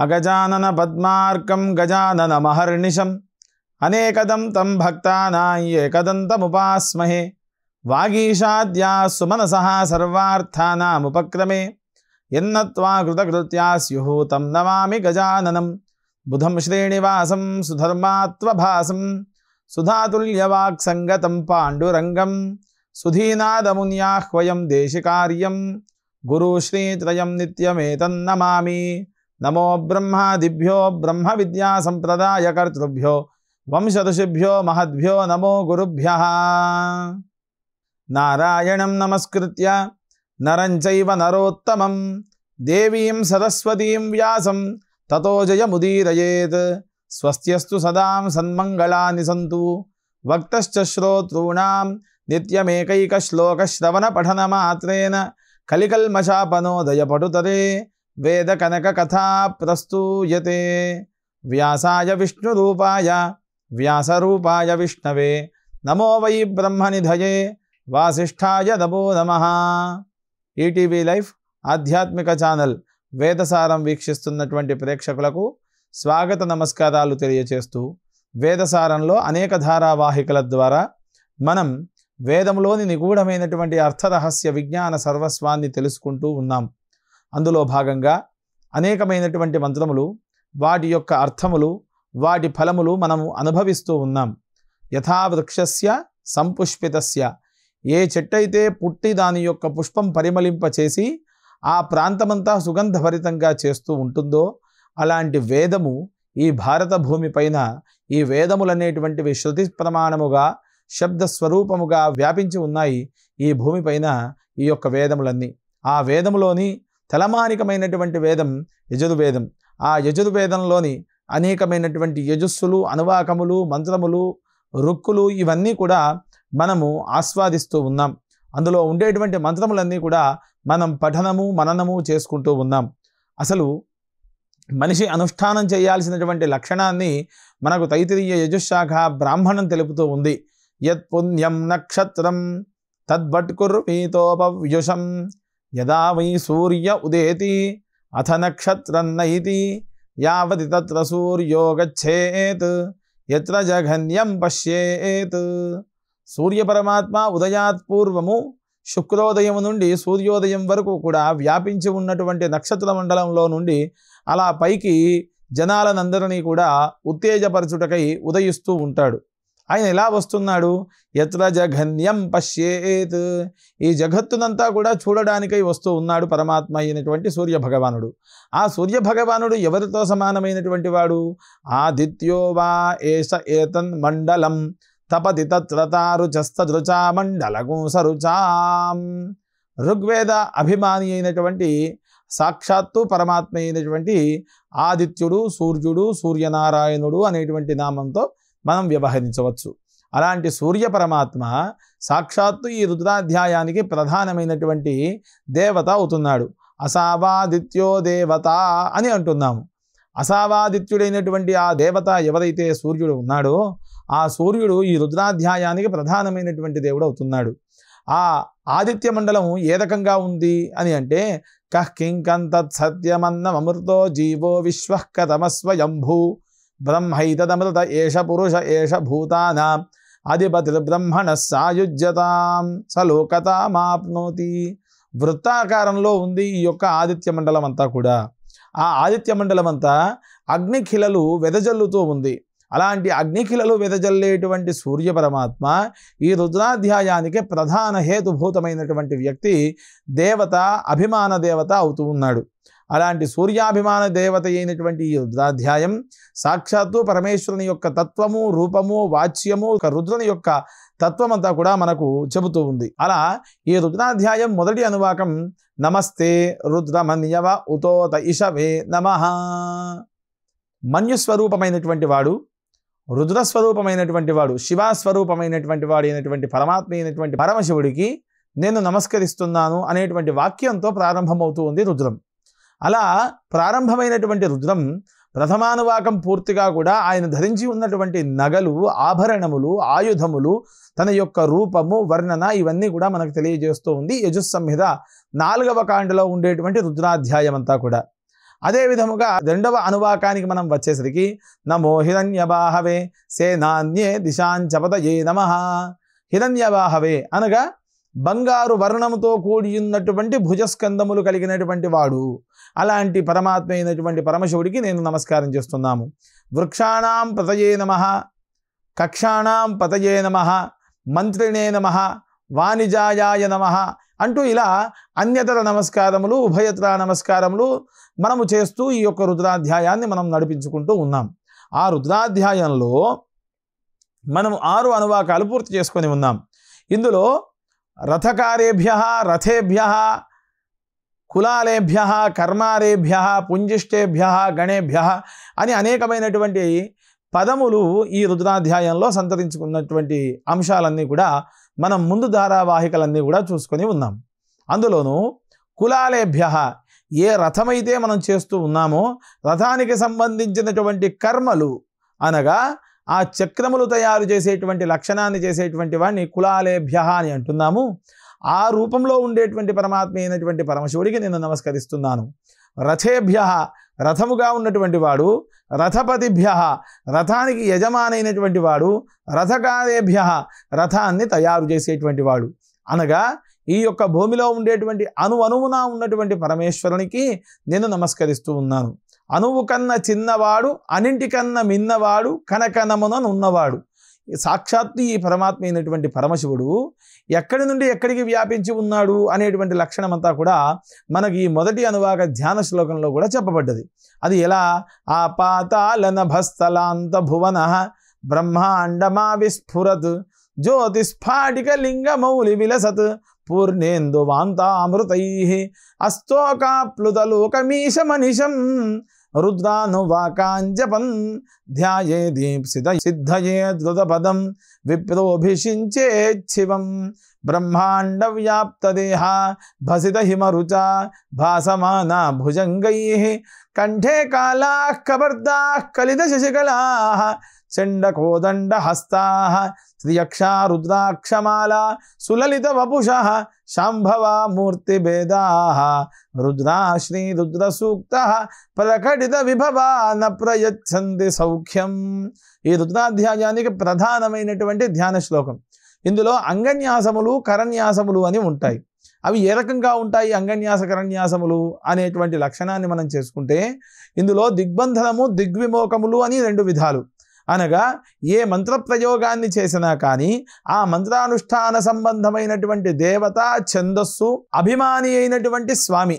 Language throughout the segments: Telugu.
అగజానన పద్మార్కం గజానన మహర్నిశం అనేకదం తం భక్తానాం ఏకదంతముపాస్మహే వాగీషాద్యా సుమనసః సర్వార్థానాముపక్రమే యన్నత్వా కృతకృత్యా స్యుః తం నమామి గజాననం బుధం శ్రీనివాసం సుధర్మాత్వభాసం సుధాతుల్యవాక్ సంగతం పాండురంగం సుధీనాదమున్యాహ్వయం దేశికార్యం గురు శ్రీత్రయం నిత్యమేతన్నమామి నమో బ్రహ్మాదిభ్యో బ్రహ్మ విద్యా సంప్రదాయకర్తృభ్యో వంశఋషిభ్యో మహద్భ్యో నమో గురుభ్యః. నారాయణం నమస్కృత్య నరం చైవ నరోత్తమం దేవీం సరస్వతీం వ్యాసం తతో జయముదీరయేత్. స్వస్త్యస్తు సదాం సన్మంగళాని సంతు. వక్తశ్చ శ్రోతॄణాం నిత్యమేకైక శ్లోక శ్రవణ పఠన మాత్రేన కలికల్మషాపనోదయ పటుతరే వేద కనక కథా ప్రస్తూయతే. వ్యాసాయ విష్ణురూపాయ వ్యాసరూపాయ విష్ణవే నమో వై బ్రహ్మనిధయే వాసిష్ఠాయ నమో నమః. ఈటీవీ లైఫ్ ఆధ్యాత్మిక ఛానల్ వేదసారం వీక్షిస్తున్నటువంటి ప్రేక్షకులకు స్వాగత నమస్కారాలు తెలియచేస్తూ, వేదసారంలో అనేక ధారావాహికల ద్వారా మనం వేదంలోని నిగూఢమైనటువంటి అర్థరహస్య విజ్ఞాన సర్వస్వాన్ని తెలుసుకుంటూ ఉన్నాం. అందులో భాగంగా అనేకమైనటువంటి మంత్రములు, వాటి యొక్క అర్థములు, వాటి ఫలములు మనము అనుభవిస్తూ ఉన్నాం. యథా వృక్షస్య సంపుష్పితస్య, ఏ చెట్టయితే పుట్టి దాని యొక్క పుష్పం పరిమళింపచేసి ఆ ప్రాంతమంతా సుగంధభరితంగా చేస్తూ ఉంటుందో, అలాంటి వేదము ఈ భారత భూమిపైన, ఈ వేదములనేటువంటివి శృతి ప్రమాణముగా శబ్దస్వరూపముగా వ్యాపించి ఉన్నాయి ఈ భూమిపైన ఈ యొక్క వేదములన్నీ. ఆ వేదములోని తలమానికమైనటువంటి వేదం యజుర్వేదం. ఆ యజుర్వేదంలోని అనేకమైనటువంటి యజుస్సులు, అనువాకములు, మంత్రములు, రుక్కులు ఇవన్నీ కూడా మనము ఆస్వాదిస్తూ ఉన్నాం. అందులో ఉండేటువంటి మంత్రములన్నీ కూడా మనం పఠనము మననము చేసుకుంటూ ఉన్నాం. అసలు మనిషి అనుష్ఠానం చేయాల్సినటువంటి లక్షణాన్ని మనకు తైత్తిరీయ యజుశాఖ బ్రాహ్మణం తెలుపుతూ ఉంది. యత్ పుణ్యం నక్షత్రం తద్వట్కుర్వీతోపవ్యుషం యదా వై సూర్య ఉదేతి అథ నక్షత్రం నైతి యావతి తత్ర సూర్యో గచ్చేత్ యత్ర జఘన్యం పశ్యేత్. సూర్య పరమాత్మ ఉదయాత్ పూర్వము శుక్రోదయం నుండి సూర్యోదయం వరకు కూడా వ్యాపించి ఉన్నటువంటి నక్షత్ర మండలంలో నుండి అలా పైకి జనాలనందరినీ కూడా ఉత్తేజపరచుటకై ఉదయిస్తూ ఉంటాడు. ఆయన ఎలా వస్తున్నాడు? యత్ర జఘన్యం పశ్యేత్, ఈ జగత్తునంతా కూడా చూడడానికై వస్తూ ఉన్నాడు పరమాత్మ అయినటువంటి సూర్య భగవానుడు. ఆ సూర్య భగవానుడు ఎవరితో సమానమైనటువంటి వాడు? ఆదిత్యో వా ఏష ఏతన్ మండలం తపతి తత్రతారుచస్తృచా మండలగు సరుచాం. ఋగ్వేద అభిమాని అయినటువంటి సాక్షాత్తు పరమాత్మ అయినటువంటి ఆదిత్యుడు, సూర్యుడు, సూర్యనారాయణుడు అనేటువంటి నామంతో మనం వ్యవహరించవచ్చు. అలాంటి సూర్య పరమాత్మ సాక్షాత్తు ఈ రుద్రాధ్యాయానికి ప్రధానమైనటువంటి దేవత అవుతున్నాడు. అసావాదిత్యో దేవత అని అంటున్నాము. అసావాదిత్యుడైనటువంటి ఆ దేవత ఎవరైతే సూర్యుడు ఉన్నాడో, ఆ సూర్యుడు ఈ రుద్రాధ్యాయానికి ప్రధానమైనటువంటి దేవుడు అవుతున్నాడు. ఆ ఆదిత్య మండలం ఏ రకంగా ఉంది అని అంటే, కః కింకం తత్ సత్యమన్నమృతో జీవో విశ్వః కథమస్వయంభూ బ్రహ్మైతదమృత ఏష పురుష ఏష భూతానాం అధిపతిర్బ్రహ్మణః సాయుజ్యతాం సలోకతామాప్నోతి. వృత్తాకారంలో ఉంది ఈ యొక్క ఆదిత్య మండలం అంతా కూడా. ఆ ఆదిత్య మండలం అంతా అగ్నిఖిలలు వెదజల్లుతూ ఉంది. అలాంటి అగ్నిఖిలలు వెదజల్లేటువంటి సూర్య పరమాత్మ ఈ రుద్రాధ్యాయానికి ప్రధాన హేతుభూతమైనటువంటి వ్యక్తి, దేవత, అభిమాన దేవత అవుతూ ఉన్నాడు. అలాంటి సూర్యాభిమాన దేవత అయినటువంటి ఈ రుద్రాధ్యాయం సాక్షాత్తు పరమేశ్వరుని యొక్క తత్వము, రూపము, వాచ్యము, రుద్రుని యొక్క తత్వం అంతా కూడా మనకు చెబుతూ ఉంది. అలా ఈ రుద్రాధ్యాయం మొదటి అనువాకం నమస్తే రుద్రమన్యవ ఉతోత ఇషవే నమః. మన్యుస్వరూపమైనటువంటి వాడు, రుద్రస్వరూపమైనటువంటి వాడు, శివస్వరూపమైనటువంటి వాడు అయినటువంటి పరమాత్మ అయినటువంటి పరమశివుడికి నేను నమస్కరిస్తున్నాను అనేటువంటి వాక్యంతో ప్రారంభమవుతూ ఉంది రుద్రం. అలా ప్రారంభమైనటువంటి రుద్రం ప్రథమానువాకం పూర్తిగా కూడా ఆయన ధరించి ఉన్నటువంటి నగలు, ఆభరణములు, ఆయుధములు, తన యొక్క రూపము, వర్ణన ఇవన్నీ కూడా మనకు తెలియజేస్తూ ఉంది యజుస్సంహిత 4వ కాండలో ఉండేటువంటి రుద్రాధ్యాయం అంతా కూడా. అదే విధముగా రెండవ అనువాకానికి మనం వచ్చేసరికి నమో హిరణ్యబాహవే సేనాన్యే దిశాంచపతయే నమః. హిరణ్యబాహవే అనగా బంగారు వర్ణముతో కూడి ఉన్నటువంటి భుజస్కందములు కలిగినటువంటి వాడు. అలాంటి పరమాత్మ అయినటువంటి పరమశివుడికి నేను నమస్కారం చేస్తున్నాము. వృక్షాణాం పతయే నమః, కక్షాణాం పతయే నమః, మంత్రిణే నమః, వాణిజాయాయ నమః అంటూ ఇలా అన్యతర నమస్కారములు, ఉభయత్ర నమస్కారములు మనము చేస్తూ ఈ యొక్క రుద్రాధ్యాయాన్ని మనం నడిపించుకుంటూ ఉన్నాం. ఆ రుద్రాధ్యాయంలో మనం 6 అనువాకాలు పూర్తి చేసుకొని ఉన్నాం. ఇందులో రథకారేభ్య, రథేభ్య, కులాలేభ్య, కర్మారేభ్య, పుంజిష్టేభ్య, గణేభ్య అని అనేకమైనటువంటి పదములు ఈ రుద్రాధ్యాయంలో సంతరించుకున్నటువంటి అంశాలన్నీ కూడా మనం ముందు ధారావాహికలన్నీ కూడా చూసుకొని ఉన్నాం. అందులోనూ కులాలేభ్య, ఏ రథమైతే మనం చేస్తూ ఉన్నామో రథానికి సంబంధించినటువంటి కర్మలు అనగా ఆ చక్రములు తయారు చేసేటువంటి లక్షణాన్ని చేసేటువంటి వాడిని కులాలేభ్య అని అంటున్నాము. ఆ రూపంలో ఉండేటువంటి పరమాత్మ అయినటువంటి పరమశివుడికి నేను నమస్కరిస్తున్నాను. రథేభ్య, రథముగా ఉన్నటువంటి వాడు. రథపతిభ్య, రథానికి యజమానైనటువంటి వాడు. రథకారేభ్య, రథాన్ని తయారు చేసేటువంటి వాడు. అనగా ఈ యొక్క భూమిలో ఉండేటువంటి అణువున ఉన్నటువంటి పరమేశ్వరునికి నేను నమస్కరిస్తూ ఉన్నాను. అణువు కన్నా చిన్నవాడు, అన్నింటికన్నా మిన్నవాడు, కనకనమున ఉన్నవాడు. సాక్షాత్తు ఈ పరమాత్మ అయినటువంటి పరమశివుడు ఎక్కడి నుండి ఎక్కడికి వ్యాపించి ఉన్నాడు అనేటువంటి లక్షణం అంతా కూడా మనకి ఈ మొదటి అనువాక ధ్యాన శ్లోకంలో కూడా చెప్పబడ్డది. అది ఎలా? ఆ పాతాళనభస్థలాంత భువన బ్రహ్మాండమా విస్ఫురత్ జ్యోతిస్ఫాటిక లింగమౌలి విలసత్ పూర్ణేందు వాంతామృతై అస్తోకాప్లుతలోకమీశమనిశం రుద్రానువాకాంజపన్ ధ్యాయే దీప్సిత సిద్ధయే ధృతపదం విప్రోభిషించేచ్చివం బ్రహ్మాండ వ్యాప్తదేహ భసిత హిమరుచ భాసమాన భుజంగై కంఠే కాళా కబర్దా కలిత శశికళా చండకోదండ హస్తా శ్రియక్షా రుద్రాక్షమాలా సులలిత వపుష శాంభవ మూర్తిభేదా రుద్రా శ్రీ రుద్ర సూక్త ప్రకటిత విభవా న ప్రయచ్చంది సౌఖ్యం. ఈ రుద్రాధ్యాయానికి ప్రధానమైనటువంటి ధ్యాన శ్లోకం. ఇందులో అంగన్యాసములు, కరన్యాసములు అని ఉంటాయి. అవి ఏ రకంగా ఉంటాయి అంగన్యాస కరన్యాసములు అనేటువంటి లక్షణాన్ని మనం చేసుకుంటే ఇందులో దిగ్బంధనము, దిగ్విమోకములు అని 2 విధాలు. అనగా ఏ మంత్ర ప్రయోగాన్ని చేసినా కానీ ఆ మంత్రానుష్ఠాన సంబంధమైనటువంటి దేవత, ఛందస్సు, అభిమాని అయినటువంటి స్వామి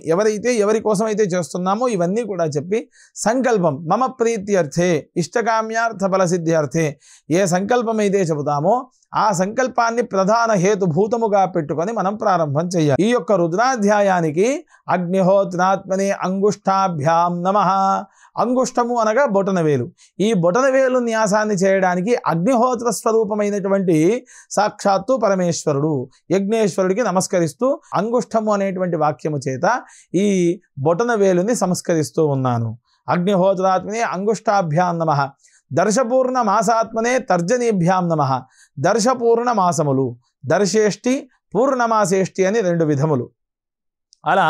ఎవరి కోసమైతే చేస్తున్నామో ఇవన్నీ కూడా చెప్పి సంకల్పం మమ ప్రీత్యర్థే ఇష్టకామ్యార్థ ఫలసిద్ధ్యర్థే ఏ సంకల్పం అయితే చెబుతామో ఆ సంకల్పాన్ని ప్రధాన హేతుభూతముగా పెట్టుకొని మనం ప్రారంభం చేయాలి. ఈ యొక్క రుద్రాధ్యాయానికి అగ్నిహోత్రాత్మనే అంగుష్టాభ్యాం నమః. అంగుష్టము అనగా బొటనవేలు. ఈ బొటనవేలు న్యాసాన్ని చేయడానికి అగ్నిహోత్ర స్వరూపమైనటువంటి సాక్షాత్తు పరమేశ్వరుడు యజ్ఞేశ్వరుడికి నమస్కరిస్తూ అంగుష్టము అనేటువంటి వాక్యము చేత ఈ బొటనవేలుని సంస్కరిస్తూ ఉన్నాను. అగ్నిహోత్రాత్మనే అంగుష్టాభ్యాం నమః. దర్శపూర్ణ మాసాత్మనే తర్జనీభ్యాం నమః. దర్శపూర్ణ మాసములు, దర్శేష్టి, పూర్ణమాసేష్టి అని 2 విధములు. అలా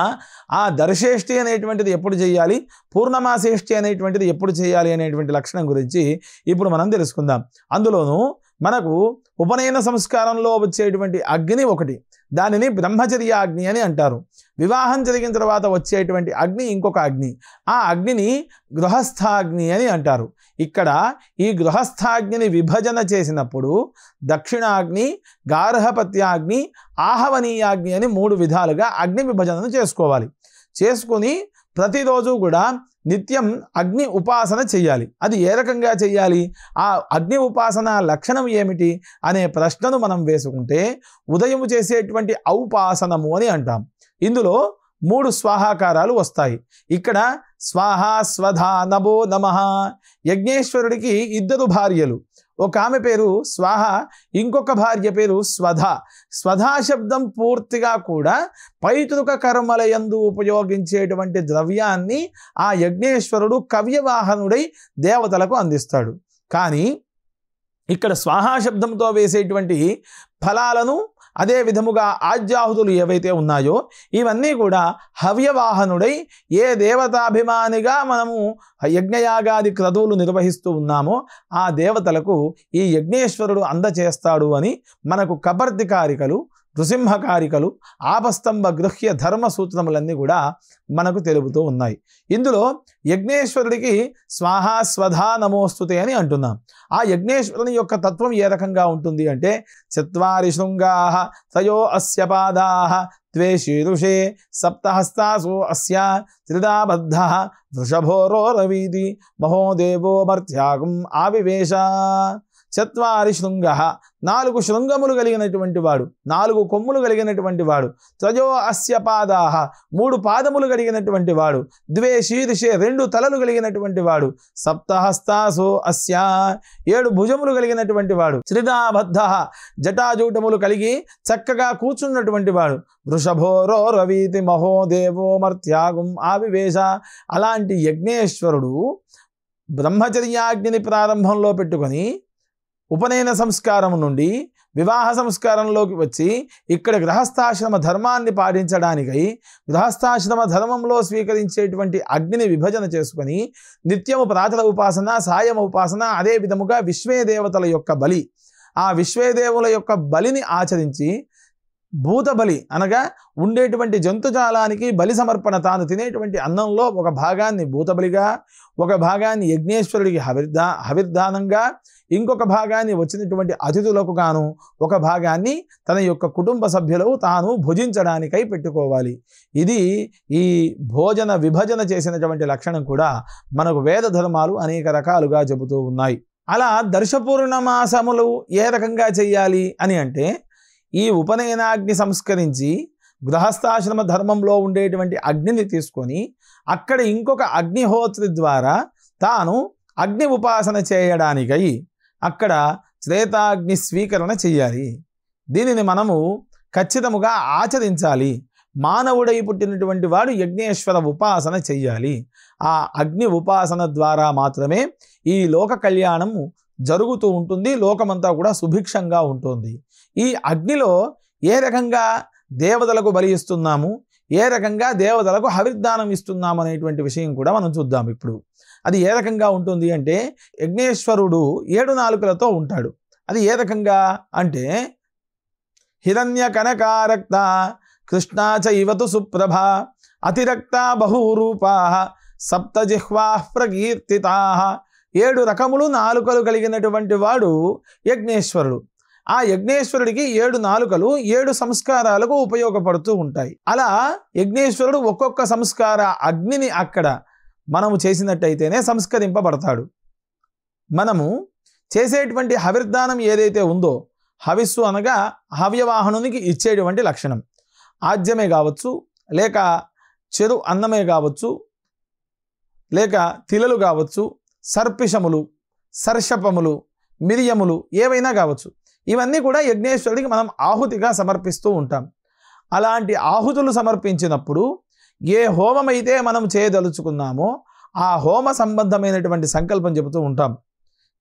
ఆ దర్శేష్టి అనేటువంటిది ఎప్పుడు చేయాలి, పూర్ణమాసేష్టి అనేటువంటిది ఎప్పుడు చేయాలి అనేటువంటి లక్షణం గురించి ఇప్పుడు మనం తెలుసుకుందాం. అందులోనూ మనకు ఉపనయన సంస్కారంలో వచ్చేటువంటి అగ్ని ఒకటి, దానిని బ్రహ్మచర్య అగ్ని అని అంటారు. వివాహం జరిగిన తర్వాత వచ్చేటువంటి అగ్ని ఇంకొక అగ్ని, ఆ అగ్నిని గృహస్థాగ్ని అని అంటారు. ఇక్కడ ఈ గృహస్థాగ్నిని విభజన చేసినప్పుడు దక్షిణాగ్ని, గార్హపత్యాగ్ని, ఆహవనీయాగ్ని అని 3 విధాలుగా అగ్ని విభజనను చేసుకోవాలి. చేసుకొని ప్రతిరోజు కూడా నిత్యం అగ్ని ఉపాసన చెయ్యాలి. అది ఏ రకంగా చెయ్యాలి, ఆ అగ్ని ఉపాసన లక్షణం ఏమిటి అనే ప్రశ్నను మనం వేసుకుంటే ఉదయం చేసేటువంటి ఔపాసనము అని అంటాం. ఇందులో 3 స్వాహాకారాలు వస్తాయి. ఇక్కడ స్వాహ, స్వధ, నభో నమః. యజ్ఞేశ్వరుడికి 2 భార్యలు, ఒక ఆమె పేరు స్వాహ, ఇంకొక భార్య పేరు స్వధ. స్వధా శబ్దం పూర్తిగా కూడా పైతృక కర్మలయందు ఉపయోగించేటువంటి ద్రవ్యాన్ని ఆ యజ్ఞేశ్వరుడు కవ్యవాహనుడై దేవతలకు అందిస్తాడు. కానీ ఇక్కడ స్వాహా శబ్దంతో వేసేటువంటి ఫలాలను అదే విధముగా ఆజ్యాహుతులు ఏవైతే ఉన్నాయో ఇవన్నీ కూడా హవ్యవాహనుడై ఏ దేవతాభిమానిగా మనము యజ్ఞయాగాది క్రతువులు నిర్వహిస్తూ ఉన్నామో ఆ దేవతలకు ఈ యజ్ఞేశ్వరుడు అందచేస్తాడు అని మనకు కబర్దికారికలు, నృసింహకారికలు, ఆపస్తంభ గృహ్య ధర్మ సూత్రములన్నీ కూడా మనకు తెలుపుతూ ఉన్నాయి. ఇందులో యజ్ఞేశ్వరుడికి స్వాహా స్వధా నమోస్తుతే అని అంటున్నాం. ఆ యజ్ఞేశ్వరుని యొక్క తత్వం ఏ రకంగా ఉంటుంది అంటే చత్వారి శృంగాః త్రయో అస్య పాదాః ద్వే శీర్షే సప్తహస్తాసు అస్య త్రిదా బద్ధః వృషభోరో రవీతి మహోదేవో మర్త్యాగం ఆవివేశ. చత్వారి శృంగః 4 శృంగములు కలిగినటువంటి వాడు, 4 కొమ్ములు కలిగినటువంటి వాడు. త్రయో అస్య పాదాః 3 పాదములు కలిగినటువంటి వాడు. ద్వే శీర్షే 2 తలలు కలిగినటువంటి వాడు. సప్తహస్తాసు అస్య 7 భుజములు కలిగినటువంటి వాడు. త్రిదా బద్ధః జటాజూటములు కలిగి చక్కగా కూర్చున్నటువంటి వాడు. వృషభోరో రవీతి మహోదేవో మర్త్యాగం ఆవివేశ. అలాంటి యజ్ఞేశ్వరుడు బ్రహ్మచర్యాగ్నిని ప్రారంభంలో పెట్టుకొని ఉపనయన సంస్కారం నుండి వివాహ సంస్కారంలోకి వచ్చి ఇక్కడ గృహస్థాశ్రమ ధర్మాన్ని పాటించడానికై గృహస్థాశ్రమ ధర్మంలో స్వీకరించేటువంటి అగ్నిని విభజన చేసుకొని నిత్యము ప్రాతల ఉపాసన, సాయం ఉపాసన, అదే విధముగా విశ్వేదేవతల యొక్క బలి, ఆ విశ్వేదేవుల యొక్క బలిని ఆచరించి భూత బలి అనగా ఉండేటువంటి జంతుజాలానికి బలి సమర్పణ, తాను తినేటువంటి అన్నంలో ఒక భాగాన్ని భూతబలిగా, ఒక భాగాన్ని యజ్ఞేశ్వరుడికి హవిర్దానంగా, ఇంకొక భాగాన్ని వచ్చినటువంటి అతిథులకు గాను, ఒక భాగాన్ని తన యొక్క కుటుంబ సభ్యులు తాను భుజించడానికై పెట్టుకోవాలి. ఇది ఈ భోజన విభజన చేసినటువంటి లక్షణం కూడా మనకు వేద ధర్మాలు అనేక రకాలుగా చెబుతూ ఉన్నాయి. అలా దర్శపూర్ణమాసములు ఏ రకంగా చేయాలి అని అంటే ఈ ఉపనయనాగ్ని సంస్కరించి గృహస్థాశ్రమ ధర్మంలో ఉండేటువంటి అగ్నిని తీసుకొని అక్కడ ఇంకొక అగ్నిహోత్రి ద్వారా తాను అగ్ని ఉపాసన చేయడానికై అక్కడ శ్వేతాగ్ని స్వీకరణ చెయ్యాలి. దీనిని మనము ఖచ్చితముగా ఆచరించాలి. మానవుడై పుట్టినటువంటి వాడు యజ్ఞేశ్వర ఉపాసన చెయ్యాలి. ఆ అగ్ని ఉపాసన ద్వారా మాత్రమే ఈ లోక కళ్యాణము జరుగుతూ ఉంటుంది, లోకమంతా కూడా సుభిక్షంగా ఉంటుంది. ఈ అగ్నిలో ఏ రకంగా దేవతలకు బలి ఇస్తున్నాము, ఏ రకంగా దేవతలకు హవిర్దానం ఇస్తున్నాము అనేటువంటి విషయం కూడా మనం చూద్దాం. ఇప్పుడు అది ఏ రకంగా ఉంటుంది అంటే యజ్ఞేశ్వరుడు 7 నాలుకలతో ఉంటాడు. అది ఏ రకంగా అంటే హిరణ్య కనకారక్త కృష్ణా చైవతు సుప్రభ అతిరక్త బహూరూపా సప్తజిహ్వా ప్రకీర్తితా. 7 రకములు నాలుకలు కలిగినటువంటి వాడు యజ్ఞేశ్వరుడు. ఆ యజ్ఞేశ్వరుడికి 7 నాలుకలు 7 సంస్కారాలకు ఉపయోగపడుతూ ఉంటాయి. అలా యజ్ఞేశ్వరుడు ఒక్కొక్క సంస్కార అగ్నిని అక్కడ మనము చేసినట్టయితేనే సంస్కరింపబడతాడు. మనము చేసేటువంటి హవిర్దానం ఏదైతే ఉందో, హవిస్సు అనగా హవ్యవాహనునికి ఇచ్చేటువంటి లక్షణం. ఆజ్యమే కావచ్చు, లేక చెరు అన్నమే కావచ్చు, లేక తిలలు కావచ్చు, సర్పిషములు, సర్షపములు, మిరియములు ఏవైనా కావచ్చు. ఇవన్నీ కూడా యజ్ఞేశ్వరుడికి మనం ఆహుతిగా సమర్పిస్తూ ఉంటాం. అలాంటి ఆహుతులు సమర్పించినప్పుడు ఏ హోమమైతే మనం చేయదలుచుకున్నామో ఆ హోమ సంబంధమైనటువంటి సంకల్పం చెబుతూ ఉంటాం.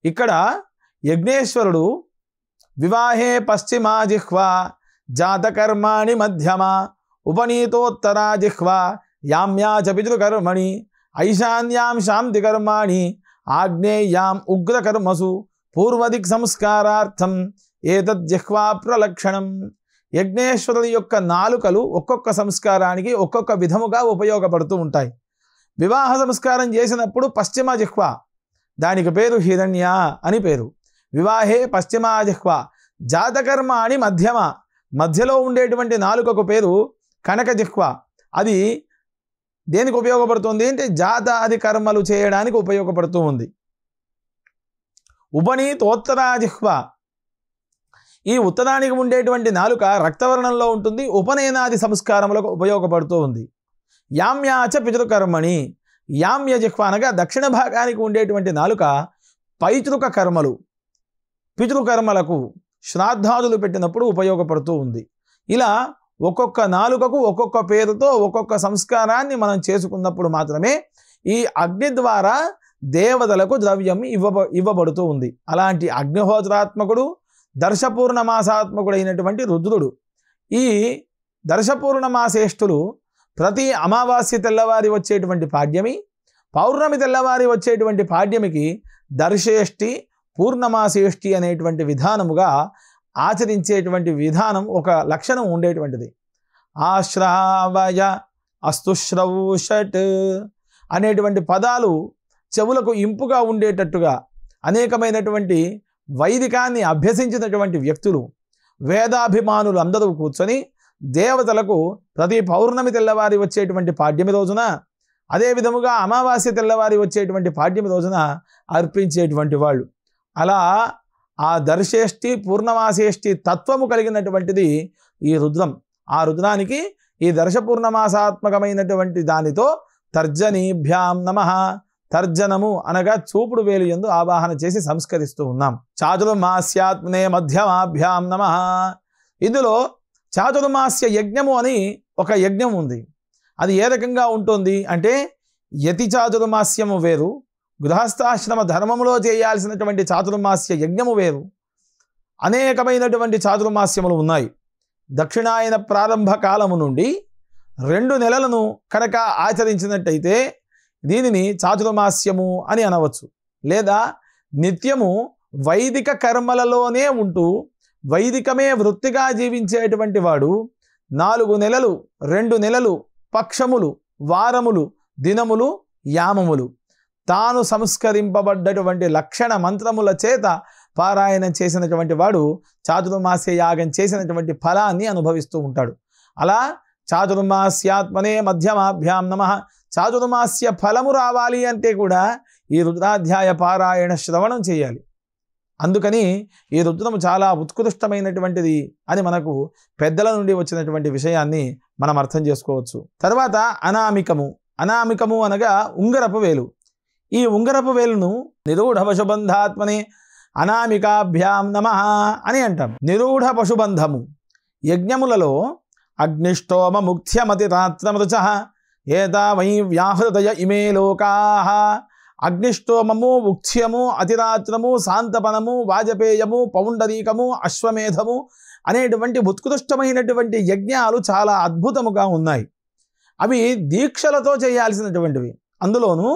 ఇక్కడ యజ్ఞేశ్వరుడు వివాహే పశ్చిమా జిహ్వా జాతకర్మాణి మధ్యమ ఉపనీతోత్తరా జిహ్వా యామ్యా చ పితృకర్మణి ఐశాన్యాం శాంతి కర్మాణి ఆగ్నేయాం ఉగ్రకర్మసు పూర్వదిక్ సంస్కారార్థం ఏతజ్జిహ్వా ప్రలక్షణం. యజ్ఞేశ్వరుడి యొక్క నాలుకలు ఒక్కొక్క సంస్కారానికి ఒక్కొక్క విధముగా ఉపయోగపడుతూ ఉంటాయి. వివాహ సంస్కారం చేసినప్పుడు పశ్చిమ జిహ్వ, దానికి పేరు హిరణ్య అని పేరు. వివాహే పశ్చిమా జిహ్వ. జాతకర్మ అని మధ్యమ, మధ్యలో ఉండేటువంటి నాలుకకు పేరు కనక జిహ్వ. అది దేనికి ఉపయోగపడుతుంది అంటే జాతాది కర్మలు చేయడానికి ఉపయోగపడుతూ ఉంది. ఉపనీతోత్తరా జిహ్వ. ఈ ఉత్తరానికి ఉండేటువంటి నాలుక రక్తవర్ణంలో ఉంటుంది, ఉపనయనాది సంస్కారములకు ఉపయోగపడుతూ ఉంది. యామ్యాచ పితృకర్మణి. యామ్య జిహ్వ అనగా దక్షిణ భాగానికి ఉండేటువంటి నాలుక పైతృక కర్మలు, పితృకర్మలకు శ్రాద్ధాదులు పెట్టినప్పుడు ఉపయోగపడుతూ ఉంది. ఇలా ఒక్కొక్క నాలుకకు ఒక్కొక్క పేరుతో ఒక్కొక్క సంస్కారాన్ని మనం చేసుకున్నప్పుడు మాత్రమే ఈ అగ్ని ద్వారా దేవతలకు ద్రవ్యం ఇవ్వబడుతూ ఉంది. అలాంటి అగ్నిహోత్రాత్మకుడు దర్శపూర్ణమాసాత్మకుడైనటువంటి రుద్రుడు. ఈ దర్శపూర్ణమాసేష్ఠులు ప్రతి అమావాస్య తెల్లవారి వచ్చేటువంటి పాడ్యమి, పౌర్ణమి తెల్లవారి వచ్చేటువంటి పాడ్యమికి దర్శేష్ఠి, పూర్ణమాసేష్ఠి అనేటువంటి విధానముగా ఆచరించేటువంటి విధానం, ఒక లక్షణం ఉండేటువంటిది. ఆశ్రావయ అస్తుశ్రౌషట్ అనేటువంటి పదాలు చెవులకు ఇంపుగా ఉండేటట్టుగా అనేకమైనటువంటి వైదికాన్ని అభ్యసించినటువంటి వ్యక్తులు, వేదాభిమానులు అందరూ కూర్చొని దేవతలకు ప్రతి పౌర్ణమి తెల్లవారి వచ్చేటువంటి పాడ్యమి రోజున, అదే విధముగా అమావాస్య తెల్లవారి వచ్చేటువంటి పాడ్యమి రోజున అర్పించేటువంటి వాళ్ళు. అలా ఆ దర్శేష్ఠి, పూర్ణమాసేష్ఠి తత్వము కలిగినటువంటిది ఈ రుద్రం. ఆ రుద్రానికి ఈ దర్శపూర్ణమాసాత్మకమైనటువంటి దానితో తర్జనీభ్యాం నమః, తర్జనము అనగా చూపుడు వేలు యందు ఆవాహన చేసి సంస్కరిస్తూ ఉన్నాం. చాతుర్మాస్యాత్మనే మధ్యమాభ్యాం నమః. ఇందులో చాతుర్మాస్య యజ్ఞము అని ఒక యజ్ఞం ఉంది. అది ఏ రకంగా ఉంటుంది అంటే, యతి చాతుర్మాస్యము వేరు, గృహస్థాశ్రమ ధర్మములో చేయాల్సినటువంటి చాతుర్మాస్య యజ్ఞము వేరు. అనేకమైనటువంటి చాతుర్మాస్యములు ఉన్నాయి. దక్షిణాయన ప్రారంభ కాలము నుండి 2 నెలలను కనుక ఆచరించినట్టయితే దీనిని చాతుర్మాస్యము అని అనవచ్చు. లేదా నిత్యము వైదిక కర్మలలోనే ఉంటూ వైదికమే వృత్తిగా జీవించేటువంటి వాడు 4 నెలలు, 2 నెలలు, పక్షములు, వారములు, దినములు, యామములు తాను సంస్కరింపబడ్డటువంటి లక్షణ మంత్రముల చేత పారాయణం చేసినటువంటి వాడు చాతుర్మాస్య యాగం చేసినటువంటి ఫలాన్ని అనుభవిస్తూ ఉంటాడు. అలా చాతుర్మాస్యాత్మనే మధ్యమాభ్యాం నమః. చాతుర్మాస్య ఫలము రావాలి అంటే కూడా ఈ రుద్రాధ్యాయ పారాయణ శ్రవణం చేయాలి. అందుకని ఈ రుద్రము చాలా ఉత్కృష్టమైనటువంటిది అని మనకు పెద్దల నుండి వచ్చినటువంటి విషయాన్ని మనం అర్థం చేసుకోవచ్చు. తర్వాత అనామికము. అనామికము అనగా ఉంగరపు వేలు. ఈ ఉంగరపు వేలును నిరూఢ పశుబంధాత్మనే అనామికాభ్యాం నమః అని అంటాం. నిరూఢ పశుబంధము యజ్ఞములలో అగ్నిష్టోమ ముఖ్యమతి రాత్రమృచ ఏతా వై వ్యాహృతయ ఇమే లోకాః. అగ్నిష్టోమము, ముఖ్యము, అతిరాత్రము, శాంతపనము, వాజపేయము, పౌండరీకము, అశ్వమేధము అనేటువంటి ఉత్కృష్టమైనటువంటి యజ్ఞాలు చాలా అద్భుతముగా ఉన్నాయి. అవి దీక్షలతో చేయాల్సినటువంటివి. అందులోనూ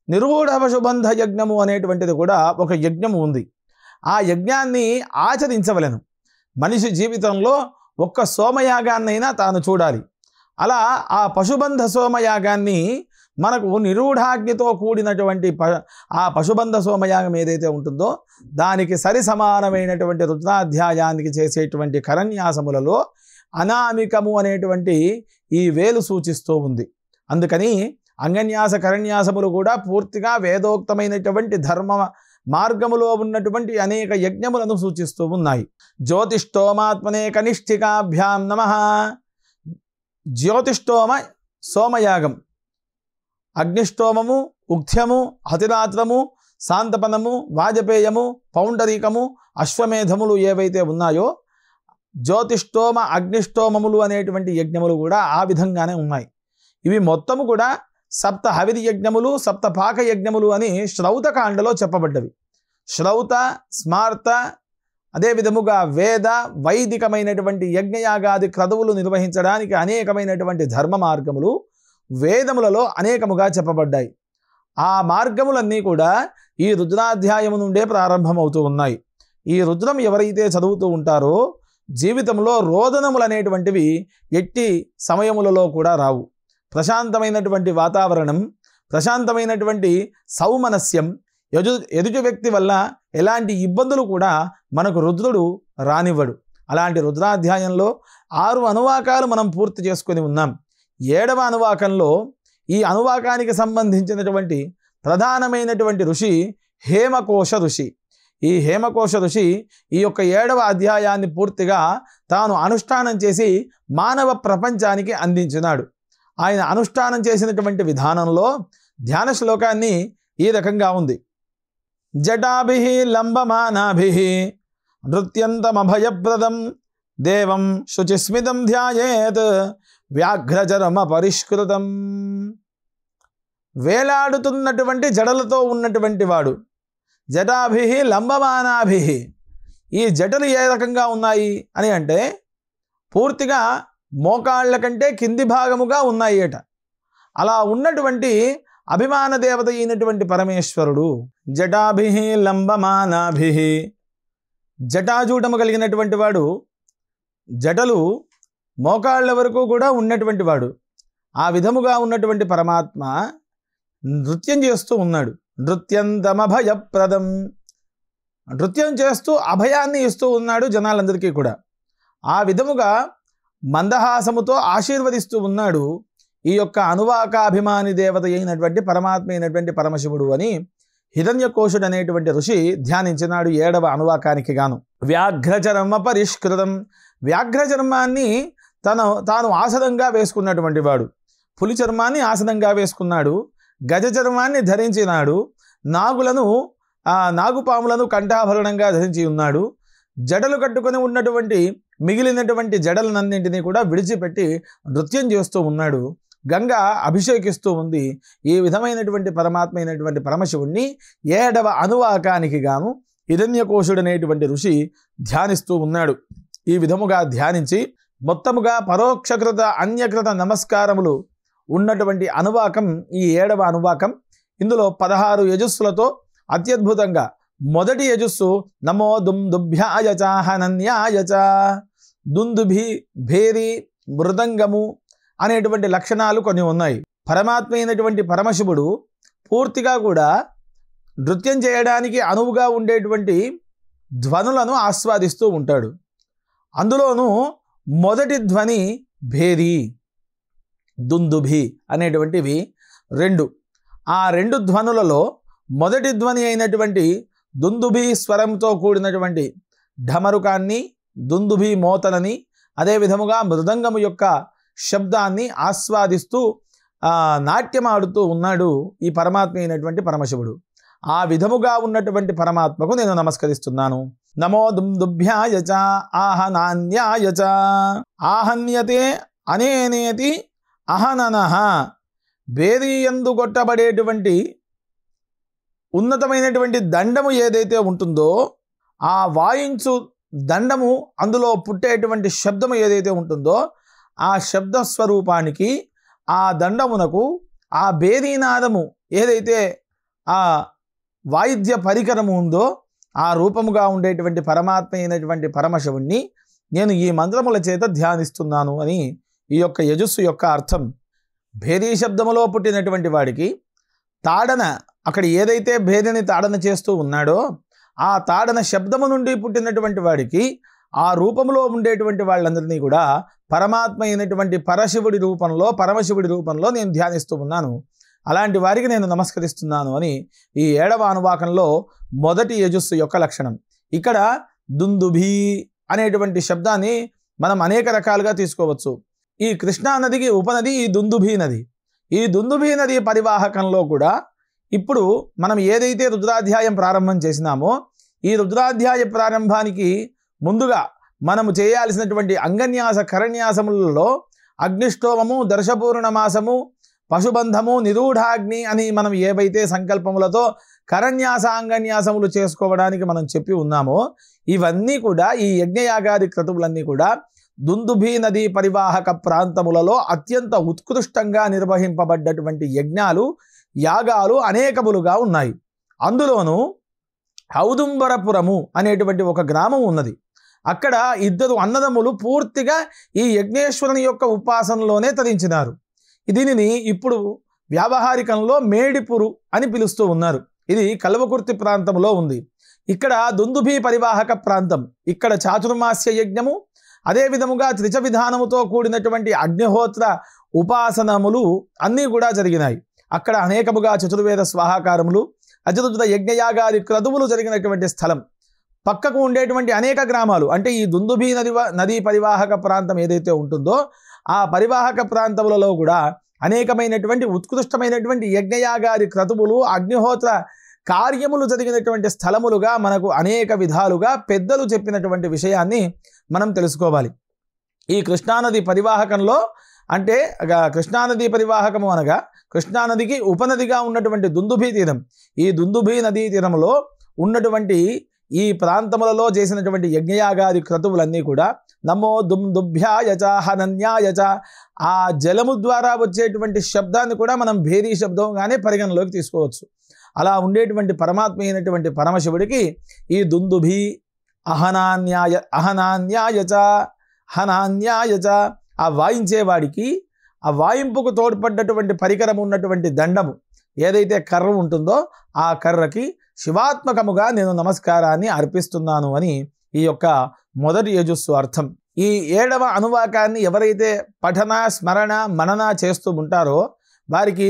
నిరూఢ పశుబంధ యజ్ఞము అనేటువంటిది కూడా ఒక యజ్ఞము ఉంది. ఆ యజ్ఞాన్ని ఆచరించవలెను. మనిషి జీవితంలో ఒక్క సోమయాగాన్నైనా తాను చూడాలి. అలా ఆ పశుబంధ సోమయాగాన్ని మనకు నిరూఢాగ్నితో కూడినటువంటి ఆ పశుబంధ సోమయాగం ఏదైతే ఉంటుందో దానికి సరి సమానమైనటువంటి రుద్రాధ్యాయానికి చేసేటువంటి కరన్యాసములలో అనామికము అనేటువంటి ఈ వేలు సూచిస్తూ ఉంది. అందుకని అంగన్యాస కరన్యాసములు కూడా పూర్తిగా వేదోక్తమైనటువంటి ధర్మ మార్గములో ఉన్నటువంటి అనేక యజ్ఞములను సూచిస్తూ ఉన్నాయి. జ్యోతిష్టోమాత్మనే కనిష్ఠికాభ్యాం నమః. జ్యోతిష్టోమ సోమయాగం, అగ్నిష్టోమము, ఉక్థ్యము, హతిరాత్రము, శాంతపనము, వాజపేయము, పౌండరీకము, అశ్వమేధములు ఏవైతే ఉన్నాయో జ్యోతిష్టోమ, అగ్నిష్టోమములు అనేటువంటి యజ్ఞములు కూడా ఆ విధంగానే ఉన్నాయి. ఇవి మొత్తము కూడా సప్త హవిరి యజ్ఞములు, సప్త పాక యజ్ఞములు అని శ్రౌతకాండలో చెప్పబడ్డవి. శ్రౌత, స్మార్త, అదే విధముగా వేద వైదికమైనటువంటి యజ్ఞయాగాది క్రతువులు నిర్వహించడానికి అనేకమైనటువంటి ధర్మ మార్గములు వేదములలో అనేకముగా చెప్పబడ్డాయి. ఆ మార్గములన్నీ కూడా ఈ రుద్రాధ్యాయము నుండే ప్రారంభమవుతూ ఉన్నాయి. ఈ రుద్రం ఎవరైతే చదువుతూ ఉంటారో జీవితంలో రోదనములు అనేటువంటివి ఎట్టి సమయములలో కూడా రావు. ప్రశాంతమైనటువంటి వాతావరణం, ప్రశాంతమైనటువంటి సౌమనస్యం, ఎదుటి వ్యక్తి వల్ల ఎలాంటి ఇబ్బందులు కూడా మనకు రుద్రుడు రానివ్వడు. అలాంటి రుద్రాధ్యాయంలో 6 అనువాకాలు మనం పూర్తి చేసుకొని ఉన్నాం. 7వ అనువాకంలో ఈ అనువాకానికి సంబంధించినటువంటి ప్రధానమైనటువంటి ఋషి హేమకోశ ఋషి. ఈ హేమకోశ ఋషి ఈ యొక్క 7వ అధ్యాయాన్ని పూర్తిగా తాను అనుష్ఠానం చేసి మానవ ప్రపంచానికి అందించినాడు. ఆయన అనుష్ఠానం చేసినటువంటి విధానంలో ధ్యాన శ్లోకాన్ని ఈ రకంగా ఉంది. జటాభిః లంబమానాభిః నృత్యంతమభయప్రదం దేవం శుచిస్మితం ధ్యాయేత్ వ్యాఘ్రచరమ పరిష్కృతం. వేలాడుతున్నటువంటి జడలతో ఉన్నటువంటి వాడు. జటాభిః లంబమానాభిః, ఈ జటలు ఏ రకంగా ఉన్నాయి అని అంటే పూర్తిగా మోకాళ్ళ కంటే కింది భాగముగా ఉన్నాయి అట. అలా ఉన్నటువంటి అభిమాన దేవత అయినటువంటి పరమేశ్వరుడు జటాభిహి లంబమానాభిహి, జటాజూటము కలిగినటువంటి వాడు, జటలు మోకాళ్ళ వరకు కూడా ఉన్నటువంటి వాడు. ఆ విధముగా ఉన్నటువంటి పరమాత్మ నృత్యం చేస్తూ ఉన్నాడు. నృత్యంతమభయప్రదం, నృత్యం చేస్తూ అభయాన్ని ఇస్తూ ఉన్నాడు జనాలందరికీ కూడా. ఆ విధముగా మందహాసముతో ఆశీర్వదిస్తూ ఉన్నాడు ఈ యొక్క అనువాకాభిమాని దేవత అయినటువంటి పరమాత్మ అయినటువంటి పరమశివుడు అని హిరణ్యకోశుడు అనేటువంటి ఋషి ధ్యానించినాడు 7వ అనువాకానికి గాను. వ్యాఘ్రచర్మ పరిష్కృతం, వ్యాఘ్రచర్మాన్ని తాను ఆసనంగా వేసుకున్నటువంటి వాడు. పులి చర్మాన్ని ఆసనంగా వేసుకున్నాడు, గజ చర్మాన్ని ధరించినాడు, నాగుపాములను కంఠాభరణంగా ధరించి ఉన్నాడు. జడలు కట్టుకొని ఉన్నటువంటి మిగిలినటువంటి జడలన్నింటినీ కూడా విడిచిపెట్టి నృత్యం చేస్తూ ఉన్నాడు. గంగ అభిషేకిస్తూ ఉంది. ఈ విధమైనటువంటి పరమాత్మ అయినటువంటి పరమశివుణ్ణి 7వ అనువాకానికి గాను హిరణ్యకోశుడు అనేటువంటి ఋషి ధ్యానిస్తూ ఉన్నాడు. ఈ విధముగా ధ్యానించి మొత్తముగా పరోక్షకృత అన్యకృత నమస్కారములు ఉన్నటువంటి అనువాకం ఈ 7వ అనువాకం. ఇందులో 16 యజస్సులతో అత్యద్భుతంగా మొదటి యజస్సు నమో దుందుభ్యాయ చ హనన్యాయ చ, దుందుభి, భేరి, మృదంగము అనేటువంటి లక్షణాలు కొన్ని ఉన్నాయి. పరమాత్మ అయినటువంటి పరమశివుడు పూర్తిగా కూడా నృత్యం చేయడానికి అనువుగా ఉండేటువంటి ధ్వనులను ఆస్వాదిస్తూ ఉంటాడు. అందులోనూ మొదటి ధ్వని భేరి, దుందుభి అనేటువంటివి 2. ఆ 2 ధ్వనులలో మొదటి ధ్వని అయినటువంటి దుందుభి స్వరంతో కూడినటువంటి ఢమరుకాన్ని, దుందుభి మోతలని, అదే విధముగా మృదంగము యొక్క శబ్దాన్ని ఆస్వాదిస్తూ నాట్యమాడుతూ ఉన్నాడు ఈ పరమాత్మ అయినటువంటి పరమశివుడు. ఆ విధముగా ఉన్నటువంటి పరమాత్మకు నేను నమస్కరిస్తున్నాను. నమో దుందుభ్యాయ చ ఆహనాన్యాయ చ, ఆహన్యతే అనేనేతి అహననః, బేరీయందు కొట్టబడేటువంటి ఉన్నతమైనటువంటి దండము ఏదైతే ఉంటుందో ఆ వాయించు దండము, అందులో పుట్టేటువంటి శబ్దము ఏదైతే ఉంటుందో ఆ శబ్ద స్వరూపానికి, ఆ దండమునకు, ఆ బేరీనాదము ఏదైతే ఆ వాయిద్య పరికరము ఉందో ఆ రూపముగా ఉండేటువంటి పరమాత్మ అయినటువంటి పరమశివుణ్ణి నేను ఈ మంత్రముల చేత ధ్యానిస్తున్నాను అని ఈ యొక్క యజస్సు యొక్క అర్థం. భేరీ శబ్దములో పుట్టినటువంటి వాడికి తాడన, అక్కడ ఏదైతే భేరిని తాడన చేస్తూ ఉన్నాడో ఆ తాడన శబ్దము నుండి పుట్టినటువంటి వాడికి ఆ రూపంలో ఉండేటువంటి వాళ్ళందరినీ కూడా పరమాత్మ అయినటువంటి పరశివుడి రూపంలో, పరమశివుడి రూపంలో నేను ధ్యానిస్తూ ఉన్నాను. అలాంటి వారికి నేను నమస్కరిస్తున్నాను అని ఈ 7వ అనువాకంలో మొదటి యజస్సు యొక్క లక్షణం. ఇక్కడ దుందుభి అనేటువంటి శబ్దాన్ని మనం అనేక రకాలుగా తీసుకోవచ్చు. ఈ కృష్ణా నదికి ఉపనది ఈ దుందుభి నది. ఈ దుందుభి నది పరివాహకంలో కూడా ఇప్పుడు మనం ఏదైతే రుద్రాధ్యాయం ప్రారంభం చేసినామో ఈ రుద్రాధ్యాయ ప్రారంభానికి ముందుగా మనము చేయాల్సినటువంటి అంగన్యాస కరన్యాసములలో అగ్నిష్టోమము, దర్శపూర్ణమాసము, పశుబంధము, నిరూఢాగ్ని అని మనం ఏవైతే సంకల్పములతో కరన్యాస అంగన్యాసములు చేసుకోవడానికి మనం చెప్పి ఉన్నామో ఇవన్నీ కూడా, ఈ యజ్ఞయాగాది క్రతువులన్నీ కూడా దుందుభి నదీ పరివాహక ప్రాంతములలో అత్యంత ఉత్కృష్టంగా నిర్వహింపబడ్డటువంటి యజ్ఞాలు, యాగాలు అనేకములుగా ఉన్నాయి. అందులోనూ ఔదుంబరపురము అనేటువంటి ఒక గ్రామం ఉన్నది. అక్కడ 2 అన్నదమ్ములు పూర్తిగా ఈ యజ్ఞేశ్వరుని యొక్క ఉపాసనలోనే తరించినారు. దీనిని ఇప్పుడు వ్యావహారికంలో మేడిపురు అని పిలుస్తూ ఉన్నారు. ఇది కల్వకుర్తి ప్రాంతంలో ఉంది. ఇక్కడ దుందుభి పరివాహక ప్రాంతం. ఇక్కడ చాతుర్మాస్య యజ్ఞము, అదే విధముగా త్రిచ విధానముతో కూడినటువంటి అగ్నిహోత్ర ఉపాసనములు అన్నీ కూడా జరిగినాయి. అక్కడ అనేకముగా చతుర్వేద స్వాహాకారములు, అచతుర్వేద యజ్ఞయాగాది క్రతువులు జరిగినటువంటి స్థలం. పక్కకు ఉండేటువంటి అనేక గ్రామాలు, అంటే ఈ దుందుభి నదీ పరివాహక ప్రాంతం ఏదైతే ఉంటుందో ఆ పరివాహక ప్రాంతములలో కూడా అనేకమైనటువంటి ఉత్కృష్టమైనటువంటి యజ్ఞయాగాది క్రతువులు, అగ్నిహోత్ర కార్యములు జరిగినటువంటి స్థలములుగా మనకు అనేక విధాలుగా పెద్దలు చెప్పినటువంటి విషయాన్ని మనం తెలుసుకోవాలి. ఈ కృష్ణానది పరివాహకంలో, అంటే కృష్ణానది పరివాహకము అనగా కృష్ణానదికి ఉపనదిగా ఉన్నటువంటి దుందుభి తీరం. ఈ దుందుభి నదీ తీరంలో ఉన్నటువంటి ఈ ప్రాంతములలో చేసినటువంటి యజ్ఞయాగాది క్రతువులన్నీ కూడా నమో దుందుభ్యాయచ హనన్యాయచ, ఆ జలము ద్వారా వచ్చేటువంటి శబ్దాన్ని కూడా మనం భేరీ శబ్దంగానే పరిగణలోకి తీసుకోవచ్చు. అలా ఉండేటువంటి పరమాత్మ అయినటువంటి పరమశివుడికి ఈ దుందుభి అహనాన్యాయచ హనాన్యాయచ, ఆ వాయించేవాడికి ఆ వాయింపుకు తోడ్పడ్డటువంటి పరికరం ఉన్నటువంటి దండము ఏదైతే కర్ర ఉంటుందో ఆ కర్రకి శివాత్మకముగా నేను నమస్కారాన్ని అర్పిస్తున్నాను అని ఈ యొక్క మొదటి యజుస్సు అర్థం. ఈ 7వ అనువాకాన్ని ఎవరైతే పఠన స్మరణ మనన చేస్తూ ఉంటారో వారికి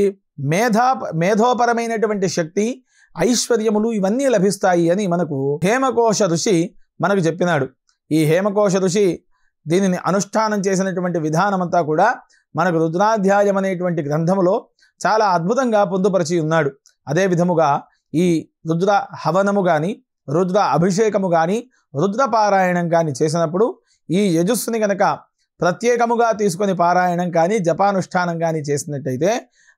మేధోపరమైనటువంటి శక్తి, ఐశ్వర్యములు ఇవన్నీ లభిస్తాయి అని మనకు హేమకోశ ఋషి మనకు చెప్పినాడు. ఈ హేమకోశ ఋషి దీనిని అనుష్ఠానం చేసినటువంటి విధానమంతా కూడా మనకు రుద్రాధ్యాయం అనేటువంటి గ్రంథములో చాలా అద్భుతంగా పొందుపరిచి ఉన్నాడు. అదే విధముగా ఈ రుద్ర హవనము కానీ, రుద్ర అభిషేకము కానీ, రుద్ర పారాయణం కానీ చేసినప్పుడు ఈ యజస్సుని కనుక ప్రత్యేకముగా తీసుకొని పారాయణం కానీ జపానుష్ఠానం కానీ చేసినట్టయితే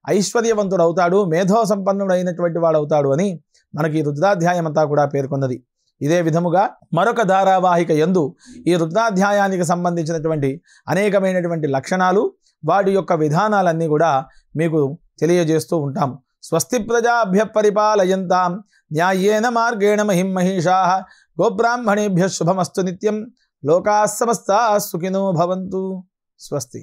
ఐశ్వర్యవంతుడు అవుతాడు, మేధో సంపన్నుడు అయినటువంటి వాడు అవుతాడు అని మనకి రుద్రాధ్యాయం అంతా కూడా పేర్కొన్నది. ఇదే విధముగా మరొక ధారావాహిక యందు ఈ రుద్రాధ్యాయానికి సంబంధించినటువంటి అనేకమైనటువంటి లక్షణాలు, వాటి యొక్క విధానాలన్నీ కూడా మీకు తెలియజేస్తూ ఉంటాం. స్వస్తి ప్రజాభ్య పరిపాలయంతాం న్యాయేన మార్గేణ మహిం మహిషాః గోబ్రాహ్మణేభ్యః శుభమస్తు నిత్యం. లోకాః సమస్తాః సుఖినో భవంతు. స్వస్తి.